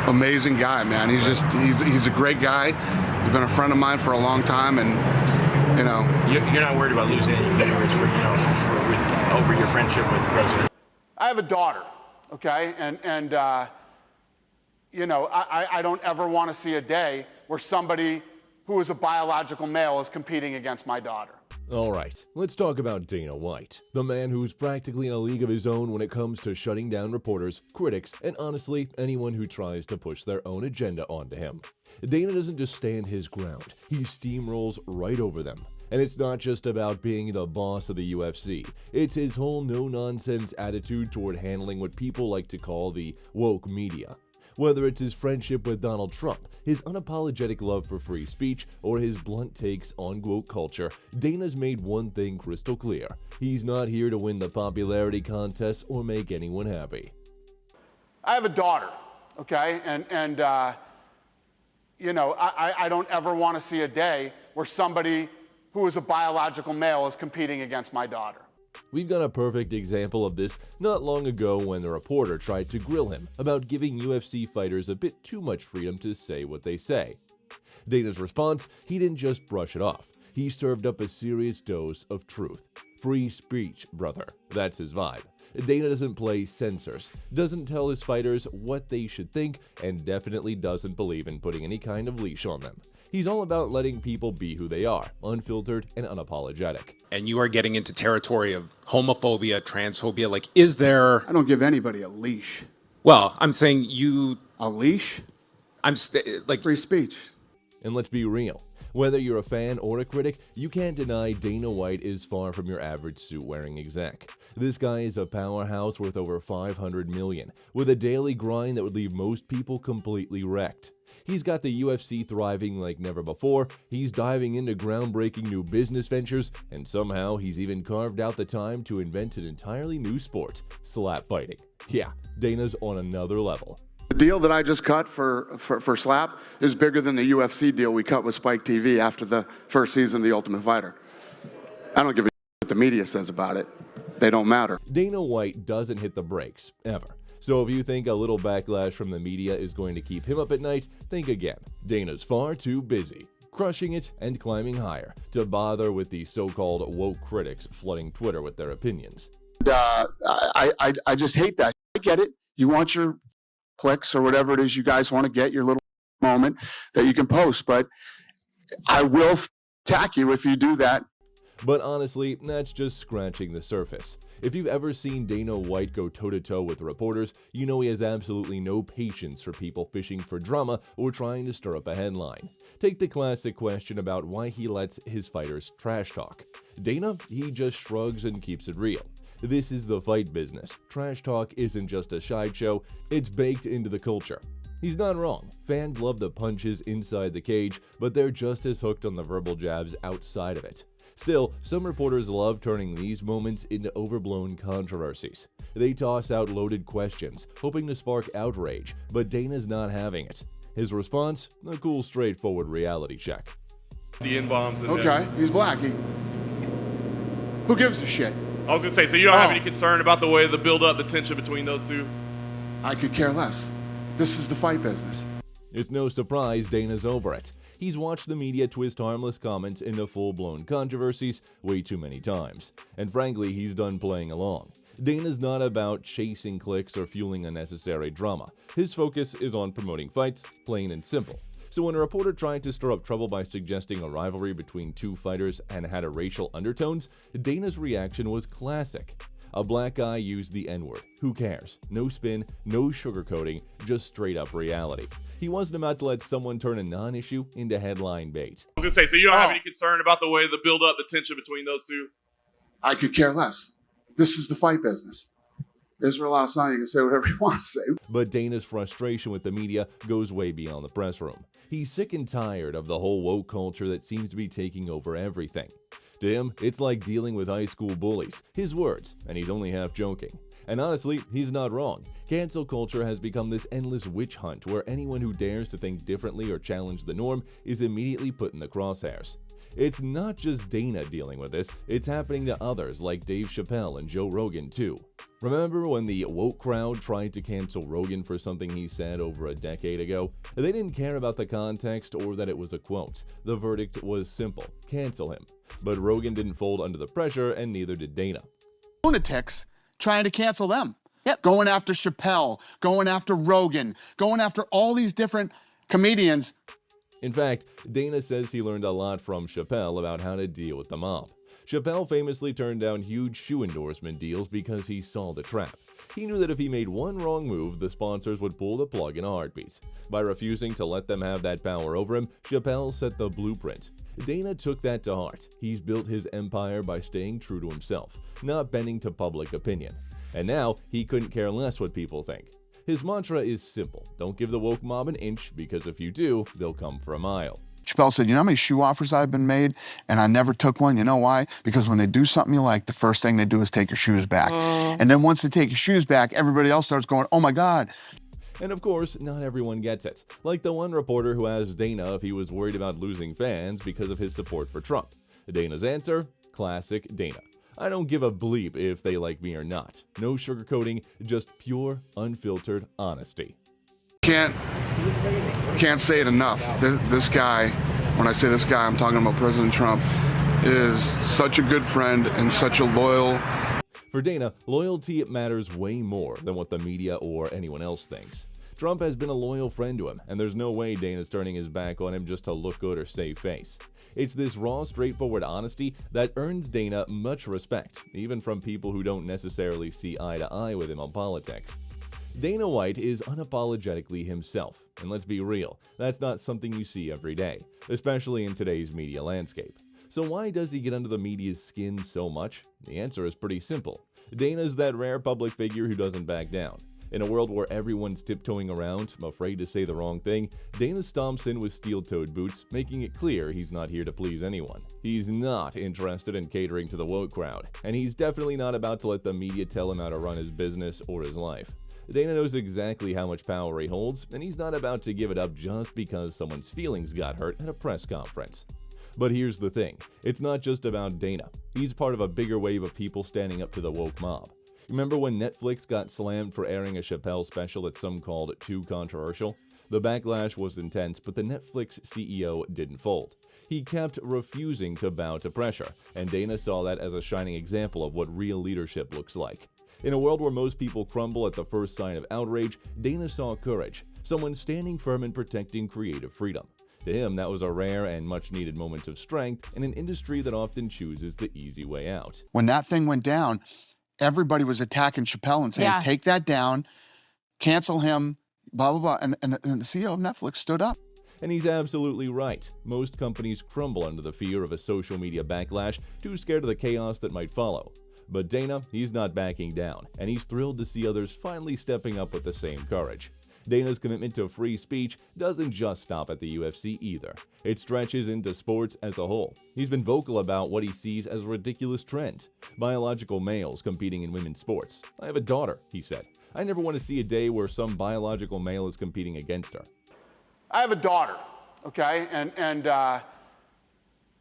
Amazing guy, man. He's a great guy. He's been a friend of mine for a long time, and you're not worried about losing any viewers over your friendship with the president. I have a daughter, okay, and I don't ever want to see a day where somebody who is a biological male is competing against my daughter. Alright, let's talk about Dana White, the man who's practically in a league of his own when it comes to shutting down reporters, critics, and honestly, anyone who tries to push their own agenda onto him. Dana doesn't just stand his ground, he steamrolls right over them. And it's not just about being the boss of the UFC, it's his whole no-nonsense attitude toward handling what people like to call the woke media. Whether it's his friendship with Donald Trump, his unapologetic love for free speech, or his blunt takes on woke culture, Dana's made one thing crystal clear. He's not here to win the popularity contest or make anyone happy. I have a daughter, okay, and I don't ever want to see a day where somebody who is a biological male is competing against my daughter. We've got a perfect example of this not long ago when the reporter tried to grill him about giving UFC fighters a bit too much freedom to say what they say. Dana's response, he didn't just brush it off. He served up a serious dose of truth. Free speech, brother. That's his vibe. Dana doesn't play censors, doesn't tell his fighters what they should think, and definitely doesn't believe in putting any kind of leash on them. He's all about letting people be who they are, unfiltered and unapologetic. And you are getting into territory of homophobia, transphobia. Like, is there... I don't give anybody a leash. Well, I'm saying you... A leash? Like... Free speech. And let's be real. Whether you're a fan or a critic, you can't deny Dana White is far from your average suit-wearing exec. This guy is a powerhouse worth over $500 million, with a daily grind that would leave most people completely wrecked. He's got the UFC thriving like never before, he's diving into groundbreaking new business ventures, and somehow he's even carved out the time to invent an entirely new sport, slap fighting. Yeah, Dana's on another level. The deal that I just cut for Slap is bigger than the UFC deal we cut with Spike TV after the first season of The Ultimate Fighter. I don't give a what the media says about it. They don't matter. Dana White doesn't hit the brakes, ever. So if you think a little backlash from the media is going to keep him up at night, think again. Dana's far too busy, crushing it and climbing higher, to bother with the so-called woke critics flooding Twitter with their opinions. I just hate that. I get it. You want your clicks or whatever it is you guys want to get, your little moment that you can post, but I will attack you if you do that. But honestly, that's just scratching the surface. If you've ever seen Dana White go toe-to-toe with reporters, you know he has absolutely no patience for people fishing for drama or trying to stir up a headline. Take the classic question about why he lets his fighters trash talk. Dana, he just shrugs and keeps it real. This is the fight business. Trash talk isn't just a sideshow, it's baked into the culture. He's not wrong. Fans love the punches inside the cage, but they're just as hooked on the verbal jabs outside of it. Still, some reporters love turning these moments into overblown controversies. They toss out loaded questions, hoping to spark outrage, but Dana's not having it. His response? A cool, straightforward reality check. The N-bombs. Okay, he's black. Who gives a shit? I was going to say, so you don't have any concern about the way the build-up, the tension between those two? I could care less. This is the fight business. It's no surprise Dana's over it. He's watched the media twist harmless comments into full-blown controversies way too many times. And frankly, he's done playing along. Dana's not about chasing clicks or fueling unnecessary drama. His focus is on promoting fights, plain and simple. So when a reporter tried to stir up trouble by suggesting a rivalry between two fighters and had a racial undertones, Dana's reaction was classic. A black guy used the N-word. Who cares? No spin, no sugarcoating, just straight up reality. He wasn't about to let someone turn a non-issue into headline bait. I was going to say, so you don't have any concern about the way the build-up, the tension between those two? I could care less. This is the fight business. Israel Adesanya can say whatever he wants to say. But Dana's frustration with the media goes way beyond the press room. He's sick and tired of the whole woke culture that seems to be taking over everything. To him, it's like dealing with high school bullies. His words, and he's only half joking. And honestly, he's not wrong. Cancel culture has become this endless witch hunt where anyone who dares to think differently or challenge the norm is immediately put in the crosshairs. It's not just Dana dealing with this, it's happening to others like Dave Chappelle and Joe Rogan too. Remember when the woke crowd tried to cancel Rogan for something he said over a decade ago? They didn't care about the context or that it was a quote. The verdict was simple: cancel him. But Rogan didn't fold under the pressure, and neither did Dana. Lunatics trying to cancel them. Yep. Going after Chappelle, going after Rogan, going after all these different comedians. In fact, Dana says he learned a lot from Chappelle about how to deal with the mob. Chappelle famously turned down huge shoe endorsement deals because he saw the trap. He knew that if he made one wrong move, the sponsors would pull the plug in a heartbeat. By refusing to let them have that power over him, Chappelle set the blueprint. Dana took that to heart. He's built his empire by staying true to himself, not bending to public opinion. And now, he couldn't care less what people think. His mantra is simple: don't give the woke mob an inch, because if you do, they'll come for a mile. Chappelle said, you know how many shoe offers I've been made and I never took one? You know why? Because when they do something you like, the first thing they do is take your shoes back. And then once they take your shoes back, everybody else starts going, oh my God. And of course, not everyone gets it. Like the one reporter who asked Dana if he was worried about losing fans because of his support for Trump. Dana's answer? Classic Dana. I don't give a bleep if they like me or not. No sugarcoating, just pure, unfiltered honesty. Can't say it enough. This guy, when I say this guy, I'm talking about President Trump, is such a good friend and such a loyal. For Dana, loyalty matters way more than what the media or anyone else thinks. Trump has been a loyal friend to him, and there's no way Dana's turning his back on him just to look good or save face. It's this raw, straightforward honesty that earns Dana much respect, even from people who don't necessarily see eye to eye with him on politics. Dana White is unapologetically himself, and let's be real, that's not something you see every day, especially in today's media landscape. So why does he get under the media's skin so much? The answer is pretty simple. Dana's that rare public figure who doesn't back down. In a world where everyone's tiptoeing around, afraid to say the wrong thing, Dana stomps in with steel-toed boots, making it clear he's not here to please anyone. He's not interested in catering to the woke crowd, and he's definitely not about to let the media tell him how to run his business or his life. Dana knows exactly how much power he holds, and he's not about to give it up just because someone's feelings got hurt at a press conference. But here's the thing, it's not just about Dana. He's part of a bigger wave of people standing up to the woke mob. Remember when Netflix got slammed for airing a Chappelle special that some called too controversial? The backlash was intense, but the Netflix CEO didn't fold. He kept refusing to bow to pressure, and Dana saw that as a shining example of what real leadership looks like. In a world where most people crumble at the first sign of outrage, Dana saw courage, someone standing firm and protecting creative freedom. To him, that was a rare and much-needed moment of strength in an industry that often chooses the easy way out. When that thing went down, everybody was attacking Chappelle and saying, take that down, cancel him, blah, blah, blah. And the CEO of Netflix stood up. And he's absolutely right. Most companies crumble under the fear of a social media backlash, too scared of the chaos that might follow. But Dana, he's not backing down, and he's thrilled to see others finally stepping up with the same courage. Dana's commitment to free speech doesn't just stop at the UFC either. It stretches into sports as a whole. He's been vocal about what he sees as a ridiculous trend: biological males competing in women's sports. I have a daughter, he said. I never want to see a day where some biological male is competing against her. I have a daughter, okay? And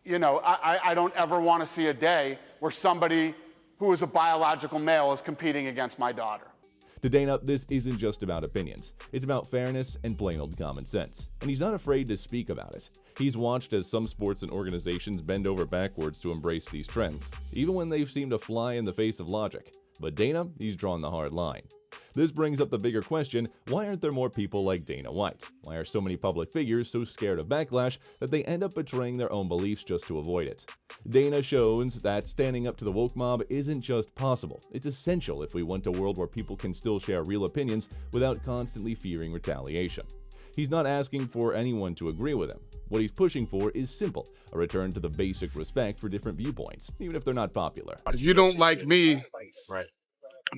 you know, I don't ever want to see a day where somebody who is a biological male is competing against my daughter. To Dana, this isn't just about opinions. It's about fairness and plain old common sense. And he's not afraid to speak about it. He's watched as some sports and organizations bend over backwards to embrace these trends, even when they've seemed to fly in the face of logic. But Dana, he's drawn the hard line. This brings up the bigger question: why aren't there more people like Dana White? Why are so many public figures so scared of backlash that they end up betraying their own beliefs just to avoid it? Dana shows that standing up to the woke mob isn't just possible, it's essential if we want a world where people can still share real opinions without constantly fearing retaliation. He's not asking for anyone to agree with him. What he's pushing for is simple: a return to the basic respect for different viewpoints, even if they're not popular. If you don't like me, Right.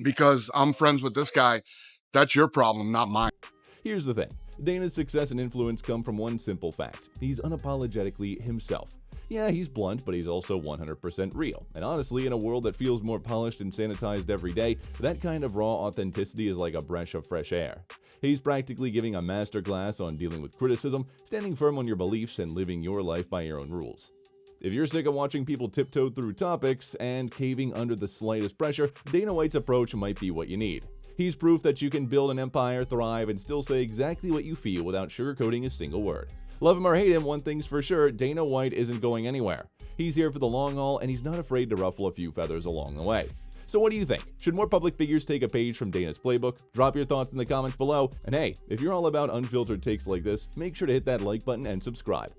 because I'm friends with this guy, that's your problem, not mine. Here's the thing. Dana's success and influence come from one simple fact: he's unapologetically himself. Yeah, he's blunt, but he's also 100% real. And honestly, in a world that feels more polished and sanitized every day, that kind of raw authenticity is like a breath of fresh air. He's practically giving a masterclass on dealing with criticism, standing firm on your beliefs, and living your life by your own rules. If you're sick of watching people tiptoe through topics and caving under the slightest pressure, Dana White's approach might be what you need. He's proof that you can build an empire, thrive, and still say exactly what you feel without sugarcoating a single word. Love him or hate him, one thing's for sure, Dana White isn't going anywhere. He's here for the long haul, and he's not afraid to ruffle a few feathers along the way. So what do you think? Should more public figures take a page from Dana's playbook? Drop your thoughts in the comments below. And hey, if you're all about unfiltered takes like this, make sure to hit that like button and subscribe.